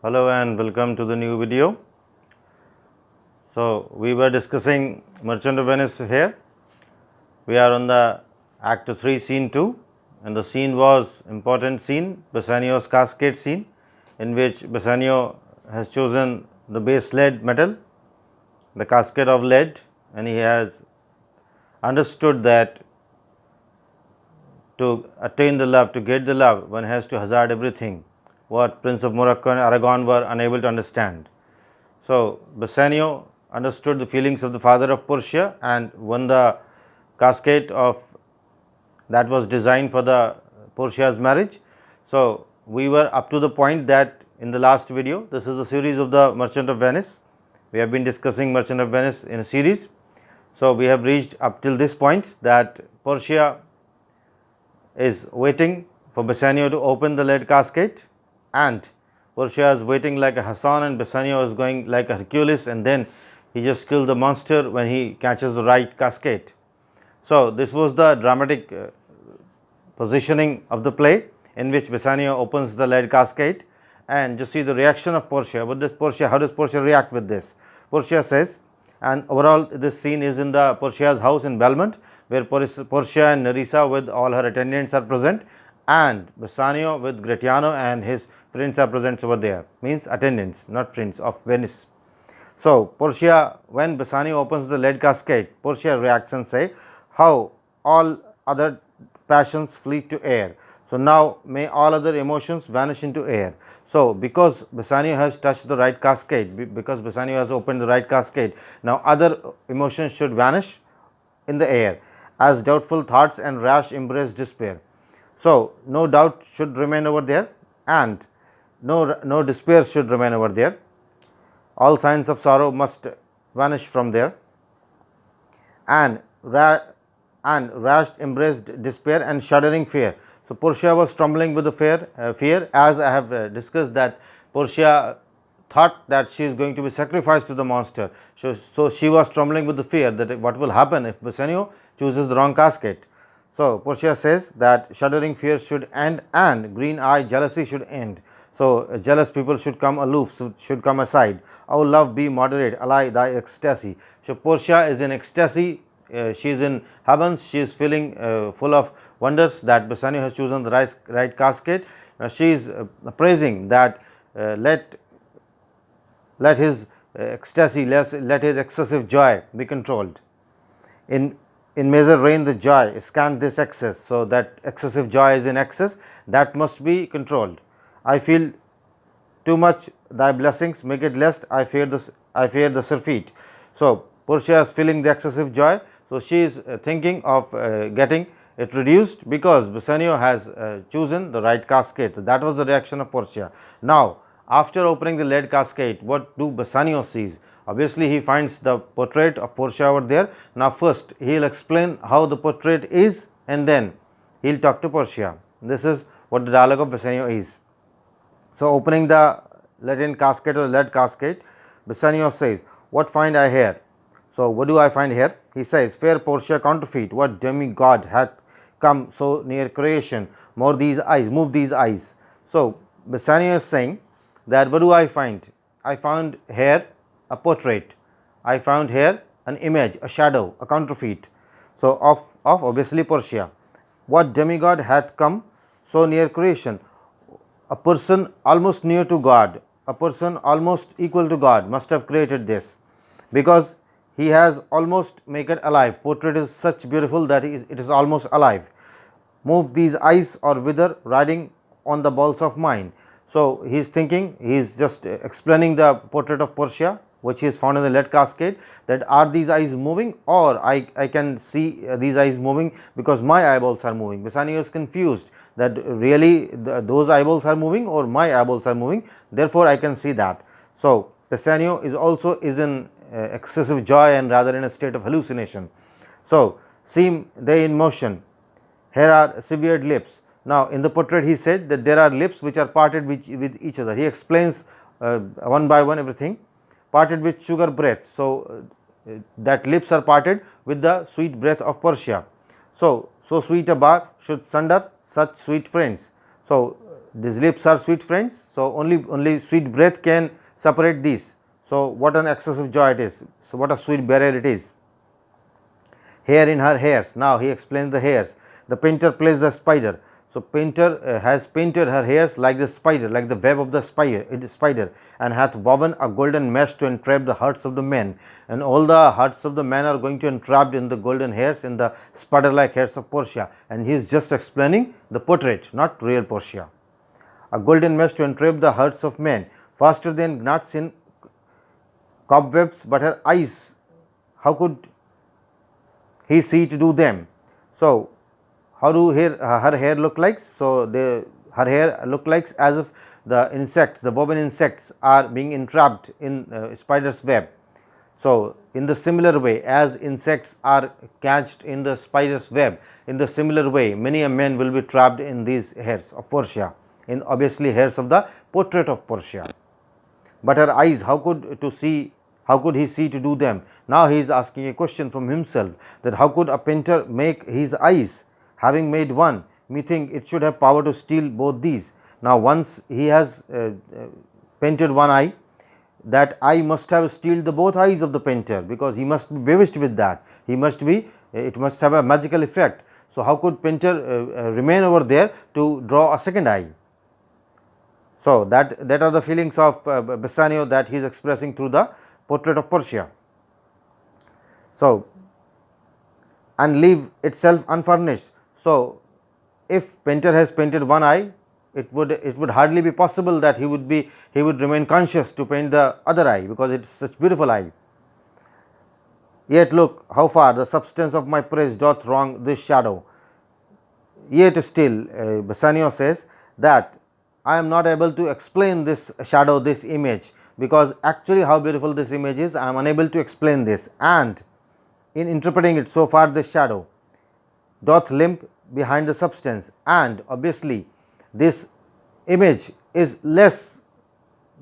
Hello and welcome to the new video. So, we were discussing Merchant of Venice here. We are on the Act 3 scene 2 and the scene was important scene Bassanio's cascade scene, in which Bassanio has chosen the base lead metal, the cascade of lead, and he has understood that to attain the love, to get the love, one has to hazard everything, what Prince of Morocco and Aragon were unable to understand. So, Bassanio understood the feelings of the father of Portia and won the cascade of that was designed for the Portia's marriage. So, we were up to the point that in the last video, this is the series of the Merchant of Venice. We have been discussing Merchant of Venice in a series. So, we have reached up till this point that Portia is waiting for Bassanio to open the lead cascade, and Portia is waiting like a Hassan and Bassanio is going like a Hercules, and then he just kills the monster when he catches the right cascade. So, this was the dramatic positioning of the play in which Bassanio opens the lead cascade, and just see the reaction of Portia. What does Portia, how does Portia react with this? Portia says, and overall this scene is in the Portia's house in Belmont, where Portia and Nerissa with all her attendants are present, and Bassanio with Gratiano and his friends are present over there, means attendants, not friends of Venice. So, Portia, when Bassanio opens the lead cascade, Portia reacts and say, how all other passions flee to air. So, now may all other emotions vanish into air. So, because Bassanio has touched the right cascade, because Bassanio has opened the right cascade, now other emotions should vanish in the air, as doubtful thoughts and rash embrace despair. So, no doubt should remain over there, and no despair should remain over there. All signs of sorrow must vanish from there, and rash embraced despair and shuddering fear. So, Portia was trembling with the fear, as I have discussed that Portia thought that she is going to be sacrificed to the monster. So, she was trembling with the fear that what will happen if Bassanio chooses the wrong cascade. So, Portia says that shuddering fear should end and green eye jealousy should end. So, jealous people should come aloof, should come aside. Oh, love, be moderate, ally thy ecstasy. So, Portia is in ecstasy. She is in heavens, she is feeling full of wonders that Bassanio has chosen the right cascade. She is praising that let his ecstasy, let his excessive joy be controlled. In measure reign the joy, scant this excess. So, that excessive joy is in excess, that must be controlled. I feel too much, thy blessings make it less, I fear the surfeit. So, Portia is feeling the excessive joy. So, she is thinking of getting it reduced because Bassanio has chosen the right cascade. So, that was the reaction of Portia. Now, after opening the lead cascade, what do Bassanio sees? Obviously, he finds the portrait of Portia over there. Now, first he will explain how the portrait is, and then he will talk to Portia. This is what the dialogue of Bassanio is. So, opening the leaden cascade or lead cascade, Bassanio says, what find I here? So, what do I find here? He says, fair Portia counterfeit, what demigod hath come so near creation, move these eyes. So, Bassanio is saying that what do I find? I found here a portrait, I found here an image, a shadow, a counterfeit. So, of obviously Portia. What demigod hath come so near creation? A person almost near to God, a person almost equal to God must have created this, because he has almost make it alive. Portrait is such beautiful that it is almost alive. Move these eyes or wither riding on the balls of mine. So, he is thinking, he is just explaining the portrait of Portia, which is found in the lead cascade, that are these eyes moving, or I can see these eyes moving because my eyeballs are moving. Bassanio is confused that really those eyeballs are moving or my eyeballs are moving, therefore, I can see that. So, Bassanio is also in excessive joy and rather in a state of hallucination. So, seem they in motion, here are severed lips. Now, in the portrait he said that there are lips which are parted with each other. He explains one by one everything, parted with sugar breath. So, that lips are parted with the sweet breath of Portia. So sweet a bar should sunder such sweet friends. So, these lips are sweet friends. So, only sweet breath can separate these. So, what an excessive joy it is. So, what a sweet barrier it is. Hair in her hairs. Now, he explains the hairs. The painter plays the spider. So, painter has painted her hairs like the spider, like the web of the spider, and hath woven a golden mesh to entrap the hearts of the men. And all the hearts of the men are going to entrapped in the golden hairs, in the spider like hairs of Portia. And he is just explaining the portrait, not real Portia. A golden mesh to entrap the hearts of men, faster than gnats in cobwebs, but her eyes, how could he see to do them? So, how do her hair look like? So, her hair look like as if the insects, the woven insects are being entrapped in spider's web. So, in the similar way as insects are catched in the spider's web, in the similar way many a men will be trapped in these hairs of Portia, in obviously hairs of the portrait of Portia. But her eyes, how could he see to do them? Now he is asking a question from himself, that how could a painter make his eyes, having made one? Methinks it should have power to steal both these. Now once he has painted one eye, that eye must have stealed the both eyes of the painter, because he must be bewitched with that. It must have a magical effect. So how could painter remain over there to draw a second eye? So that are the feelings of Bassanio that he is expressing through the portrait of Portia. So, and leave itself unfurnished. So, if painter has painted one eye, it would hardly be possible that he would remain conscious to paint the other eye, because it is such beautiful eye. Yet look how far the substance of my praise doth wrong this shadow. Yet still, Bassanio says that I am not able to explain this shadow, this image, because actually how beautiful this image is, I am unable to explain this, and in interpreting it, so far this shadow doth limp behind the substance, and obviously this image is less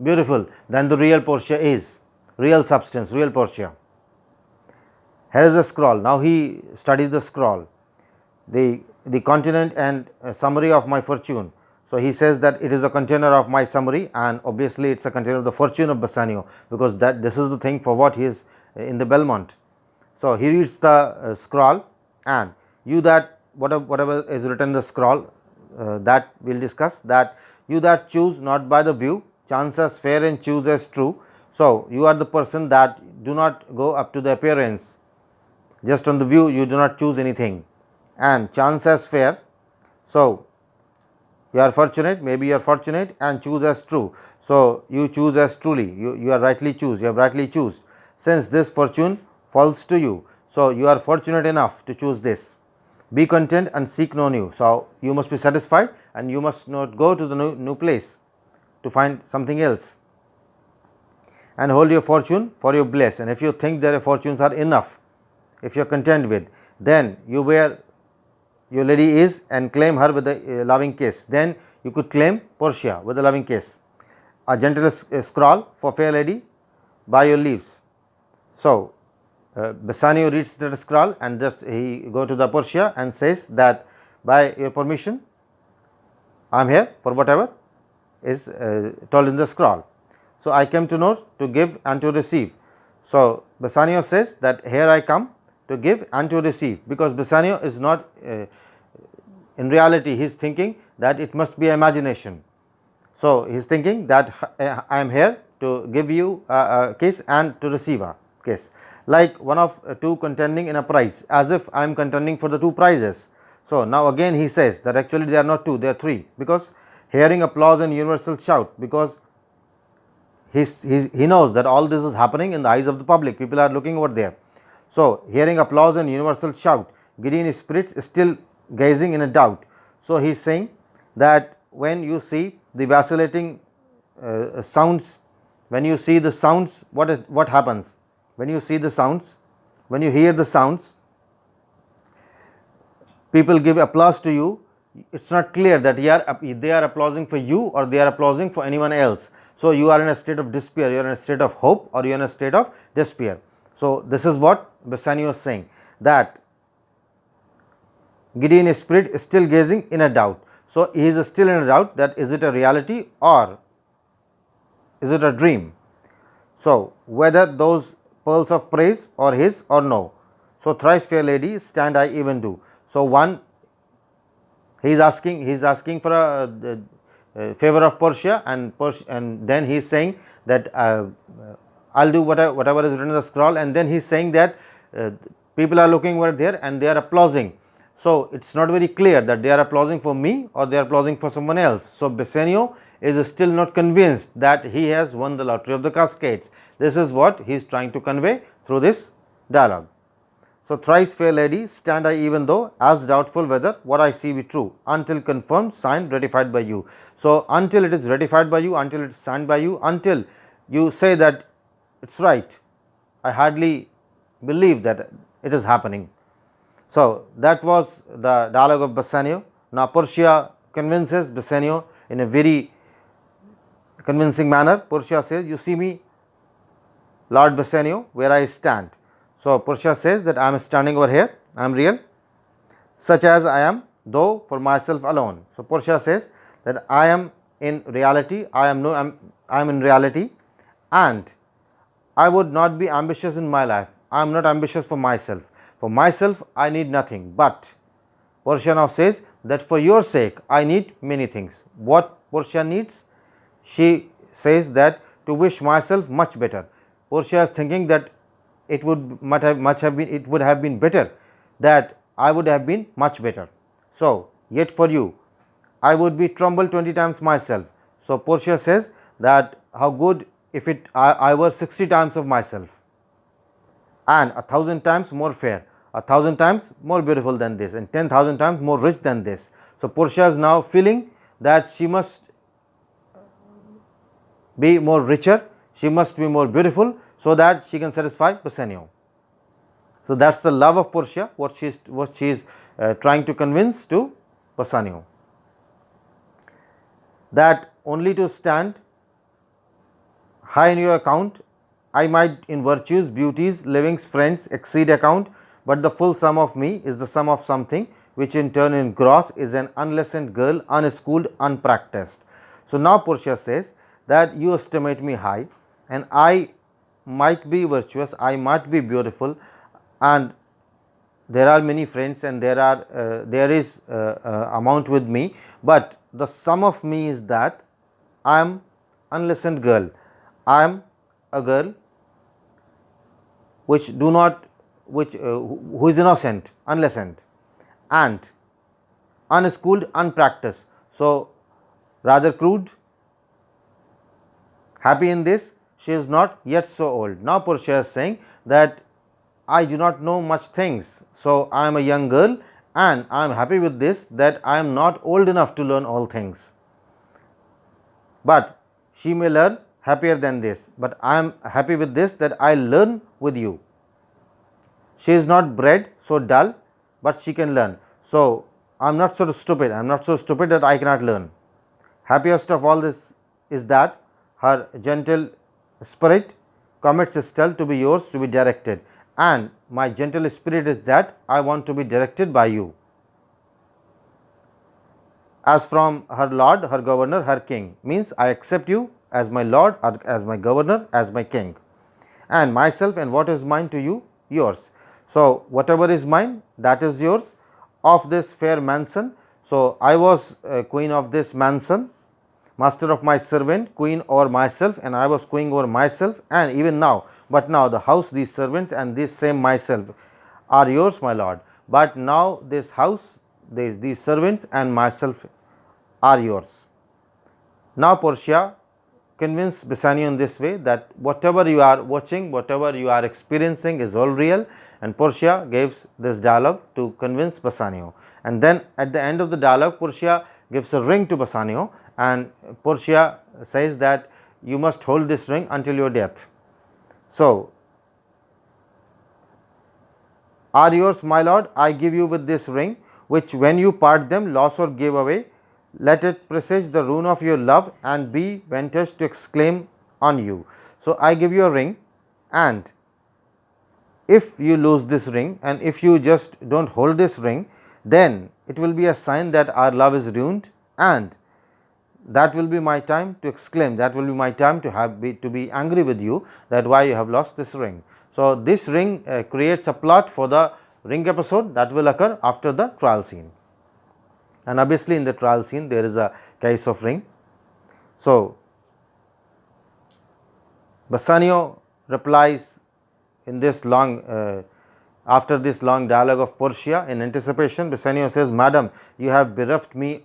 beautiful than the real Portia is, real substance, real Portia. Here is the scroll. Now he studies the scroll, the continent and summary of my fortune. So he says that it is a container of my summary, and obviously it is a container of the fortune of Bassanio, because this is the thing for what he is in the Belmont. So he reads the scroll, and you that whatever is written in the scroll, that we will discuss, that you that choose not by the view, chance as fair and choose as true. So you are the person that do not go up to the appearance, just on the view you do not choose anything, and chance as fair. So you are fortunate, maybe you are fortunate, and choose as true. So you choose as truly, you are rightly choose, you have rightly choose, since this fortune falls to you. So you are fortunate enough to choose this. Be content and seek no new. So you must be satisfied, and you must not go to the new place to find something else. And hold your fortune for your bliss. And if you think that your fortunes are enough, if you are content with, then you where your lady is, and claim her with a loving kiss. Then you could claim Portia with a loving kiss. A gentle scrawl for fair lady by your leaves. So Bassanio reads that scrawl, and just he go to the Portia and says that by your permission I am here for whatever is told in the scroll. So I came to know, to give and to receive. So Bassanio says that here I come to give and to receive, because Bassanio is not in reality, he is thinking that it must be imagination. So he is thinking that I am here to give you a kiss and to receive a kiss, like one of two contending in a prize, as if I am contending for the two prizes. So now again he says that actually they are not two, they are three, because hearing applause and universal shout, because he knows that all this is happening in the eyes of the public, people are looking over there. So hearing applause and universal shout, giddy in his spirits, still gazing in a doubt. So he is saying that when you see the vacillating sounds, when you see the sounds, what happens? When you see the sounds, when you hear the sounds, people give applause to you. It is not clear that they are applauding for you or they are applauding for anyone else. So you are in a state of despair, you are in a state of hope, or you are in a state of despair. So this is what Bassanio is saying, that giddy in spirit, still gazing in a doubt. So, he is still in doubt that is it a reality or is it a dream. So, whether those pearls of praise are his or no. So, thrice fair lady, stand I even do. So, one he is asking for a favor of Portia, and then he is saying that I will do whatever is written in the scroll, and then he is saying that people are looking over there and they are applauding. So, it is not very clear that they are applauding for me or they are applauding for someone else. So, Bassanio is still not convinced that he has won the lottery of the Cascades. This is what he is trying to convey through this dialogue. So, thrice fair lady, stand I even though as doubtful whether what I see be true, until confirmed, signed, ratified by you. So, until it is ratified by you, until it is signed by you, until you say that it is right, I hardly believe that it is happening. So, that was the dialogue of Bassanio. Now, Portia convinces Bassanio in a very convincing manner. Portia says, you see me, Lord Bassanio, where I stand. So, Portia says that I am standing over here, I am real, such as I am, though for myself alone. So, Portia says that I am in reality, I am in reality, and I would not be ambitious in my life. I am not ambitious for myself. For myself, I need nothing. But Portia now says that for your sake, I need many things. What Portia needs? She says that to wish myself much better. Portia is thinking that it would have been better that I would have been much better. So, yet for you, I would be troubled 20 times myself. So, Portia says that how good if I were 60 times of myself, and 1,000 times more fair, 1,000 times more beautiful than this, and 10,000 times more rich than this. So, Portia is now feeling that she must be more richer, she must be more beautiful, so that she can satisfy Bassanio. So, that is the love of Portia, what she is trying to convince to Bassanio, that only to stand high in your account, I might in virtues, beauties, livings, friends exceed account, but the full sum of me is the sum of something which in turn in gross is an unlessoned girl, unschooled, unpracticed. So, now Portia says that you estimate me high, and I might be virtuous, I might be beautiful, and there are many friends, and there is amount with me, but the sum of me is that I am unlessoned girl, I am a girl which who is innocent, unlessoned, and unschooled, unpracticed. So, rather crude, happy in this, she is not yet so old. Now, Portia is saying that I do not know much things. So, I am a young girl, and I am happy with this, that I am not old enough to learn all things, but she may learn happier than this, but I am happy with this, that I learn with you. She is not bred so dull, but she can learn. So, I am not so stupid, I am not so stupid that I cannot learn. Happiest of all this is that her gentle spirit commits itself to be yours, to be directed, and my gentle spirit is that I want to be directed by you, as from her lord, her governor, her king, means I accept you as my lord, or as my governor, as my king, and myself, and what is mine to you, yours. So, whatever is mine, that is yours, of this fair mansion. So, I was queen of this mansion, master of my servant, queen over myself, and I was queen over myself, and even now, but now the house, these servants, and this same myself are yours, my lord. But now this house, these servants, and myself are yours. Now, Portia convince Bassanio in this way, that whatever you are watching, whatever you are experiencing is all real, and Portia gives this dialogue to convince Bassanio. And then at the end of the dialogue, Portia gives a ring to Bassanio, and Portia says that you must hold this ring until your death. So, are yours, my lord, I give you with this ring, which when you part them, loss or give away, let it presage the ruin of your love, and be ventures to exclaim on you. So, I give you a ring, and if you lose this ring, and if you just do not hold this ring, then it will be a sign that our love is ruined, and that will be my time to exclaim, that will be my time to be angry with you, that why you have lost this ring. So, this ring creates a plot for the ring episode that will occur after the trial scene, and obviously in the trial scene there is a case of ring. So, Bassanio replies in this long after this long dialogue of Portia in anticipation. Bassanio says, Madam, you have bereft me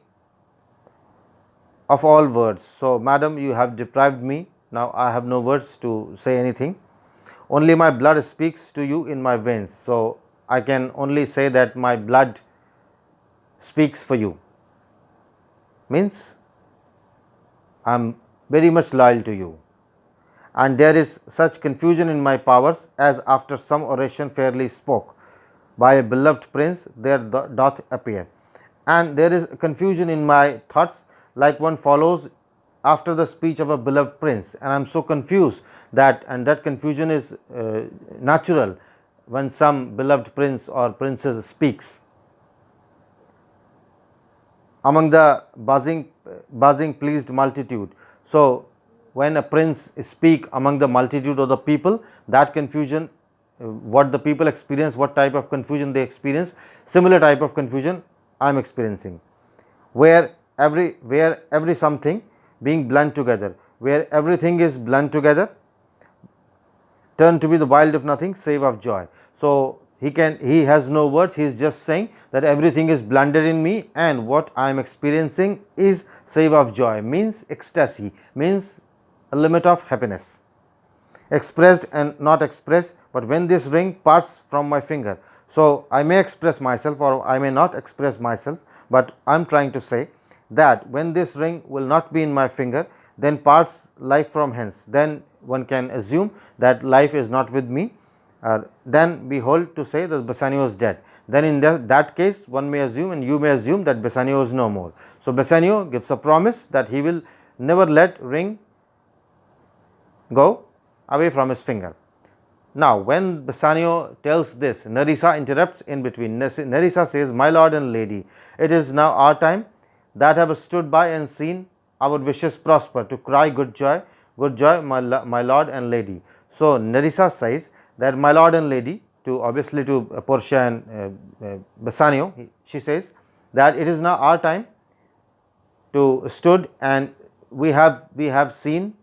of all words. So, madam, you have deprived me, now I have no words to say anything, only my blood speaks to you in my veins. So, I can only say that my blood speaks for you, means I am very much loyal to you, and there is such confusion in my powers as after some oration fairly spoke by a beloved prince there doth appear, and there is confusion in my thoughts like one follows after the speech of a beloved prince, and I am so confused that, and that confusion is natural when some beloved prince or princess speaks among the buzzing pleased multitude. So, when a prince speak among the multitude of the people, that confusion, what the people experience, what type of confusion they experience, similar type of confusion I am experiencing, where every something being blend together, where everything is blend together, turn to be the wild of nothing save of joy. So, he has no words, he is just saying that everything is blended in me, and what I am experiencing is save of joy, means ecstasy, means a limit of happiness, expressed and not expressed. But when this ring parts from my finger, so I may express myself or I may not express myself, but I am trying to say that when this ring will not be in my finger, then parts life from hence, then one can assume that life is not with me, then behold to say that Bassanio is dead. Then in that case one may assume, and you may assume, that Bassanio is no more. So, Bassanio gives a promise that he will never let ring go away from his finger. Now, when Bassanio tells this, Nerissa interrupts in between. Nerissa says, my lord and lady, it is now our time that have stood by and seen our wishes prosper, to cry good joy, my lord and lady. So, Nerissa says that my lord and lady, to obviously to Portia and Bassanio, she says that it is now our time to stood, and we have seen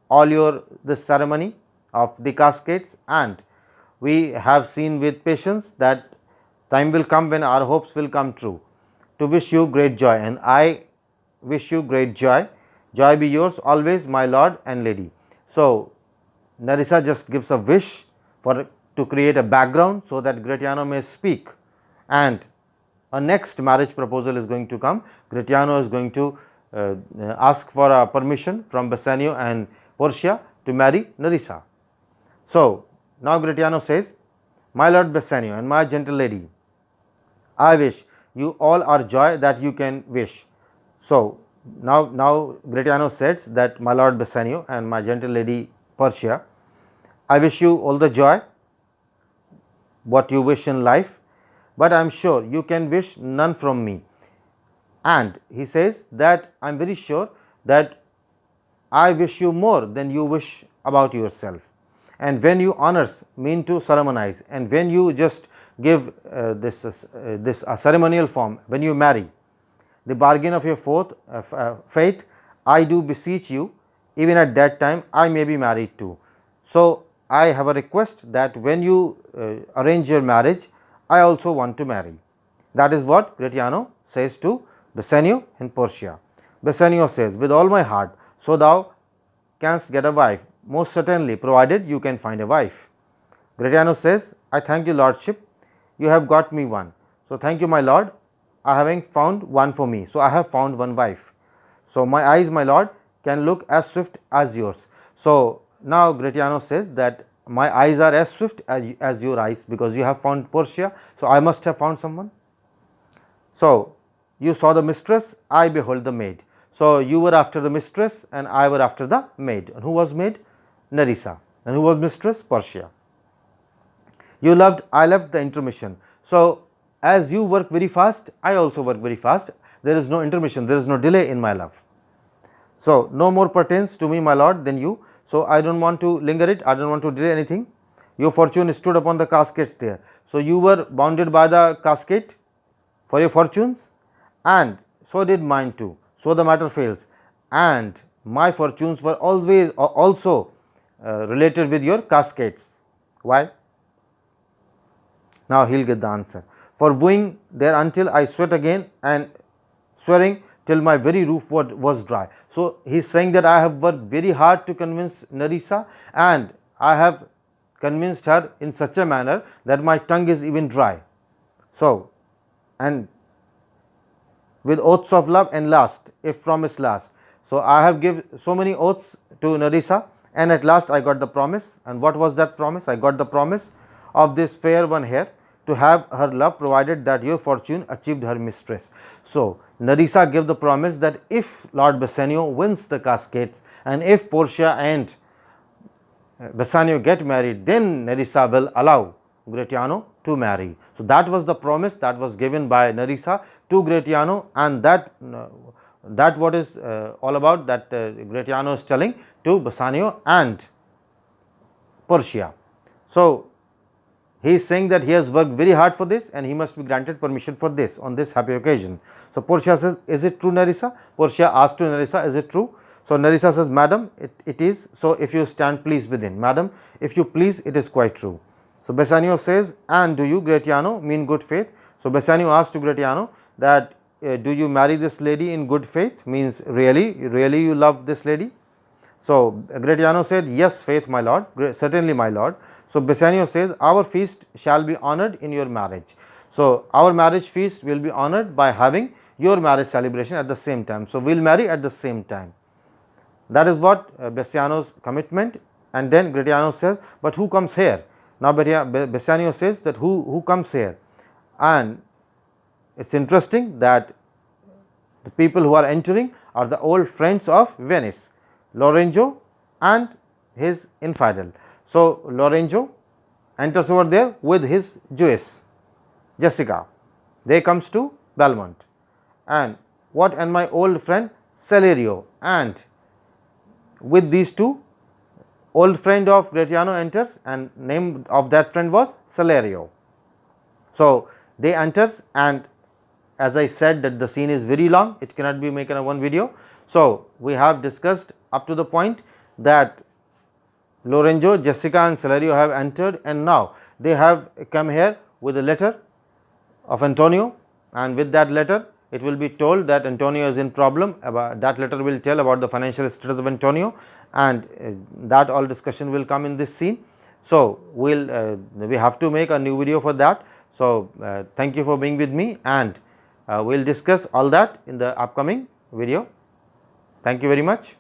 all your this ceremony of the cascades, and we have seen with patience that time will come when our hopes will come true, to wish you great joy, and I wish you great joy. Joy be yours always, my lord and lady. So, Nerissa just gives a wish for to create a background so that Gratiano may speak, and a next marriage proposal is going to come. Gratiano is going to ask for a permission from Bassanio and Portia to marry Nerissa. So, now Gratiano says, my lord Bassanio and my gentle lady, I wish you all our joy that you can wish. So, now Gratiano says that my lord Bassanio and my gentle lady Portia, I wish you all the joy what you wish in life, but I am sure you can wish none from me. And he says that I am very sure that I wish you more than you wish about yourself. And when you honors mean to ceremonize, and when you just give this ceremonial form, when you marry, the bargain of your faith, I do beseech you, even at that time I may be married too. So, I have a request that when you arrange your marriage, I also want to marry. That is what Gratiano says to Bassanio and Portia. Bassanio says, with all my heart, so thou canst get a wife, most certainly, provided you can find a wife. Gratiano says, I thank you, lordship, you have got me one. So, thank you, my lord, I having found one for me. So, I have found one wife. So, my eyes, my lord, can look as swift as yours. So, now Gratiano says that my eyes are as swift as your eyes, because you have found Portia. So, I must have found someone. So, you saw the mistress, I behold the maid. So, you were after the mistress and I were after the maid. And who was maid? Nerissa. And who was mistress? Portia. You loved, I left the intermission. So, as you work very fast, I also work very fast. There is no intermission, there is no delay in my love. So, no more pertains to me, my lord, than you. So, I do not want to linger it, I do not want to delay anything. Your fortune stood upon the caskets there. So, you were bounded by the casket for your fortunes, and so did mine too. So, the matter fails, and my fortunes were always also related with your caskets. Why? Now, he will get the answer. For wooing there until I sweat again, and swearing till my very roof was dry. So, he is saying that I have worked very hard to convince Narisa, and I have convinced her in such a manner that my tongue is even dry. So, and with oaths of love and last, if promise last. So, I have give so many oaths to Narisa, and at last I got the promise. And what was that promise? I got the promise of this fair one here, to have her love provided that your fortune achieved her mistress. So, Narisa gave the promise that if Lord Bassanio wins the cascades, and if Portia and Bassanio get married, then Narisa will allow Gratiano to marry. So, that was the promise that was given by Narisa to Gratiano, and that what is all about, that Gratiano is telling to Bassanio and Portia. So, he is saying that he has worked very hard for this, and he must be granted permission for this on this happy occasion. So, Portia says, is it true, Narisa? Portia asked to Narisa, is it true? So, Narisa says, madam, it is. So, if you stand please within. Madam, if you please, it is quite true. So, Bassanio says, and do you, Gratiano, mean good faith? So, Bassanio asked to Gratiano that do you marry this lady in good faith, means really you love this lady? So, Gratiano said, yes, faith, my lord, certainly, my lord. So, Bassanio says, our feast shall be honored in your marriage. So, our marriage feast will be honored by having your marriage celebration at the same time. So, we will marry at the same time. That is what Bassanio's commitment. And then Gratiano says, but who comes here? Now, Bassanio says that who comes here? And it is interesting that the people who are entering are the old friends of Venice, Lorenzo and his infidel. So, Lorenzo enters over there with his Jewess, Jessica. They comes to Belmont, and what, and my old friend Salerio, and with these two, old friend of Gratiano enters, and name of that friend was Salerio. So, they enters, and as I said that the scene is very long, it cannot be made in one video. So, we have discussed up to the point that Lorenzo, Jessica and Salerio have entered, and now they have come here with a letter of Antonio, and with that letter it will be told that Antonio is in problem. About that letter will tell about the financial status of Antonio, and that all discussion will come in this scene. So, we have to make a new video for that. So, thank you for being with me, and we will discuss all that in the upcoming video. Thank you very much.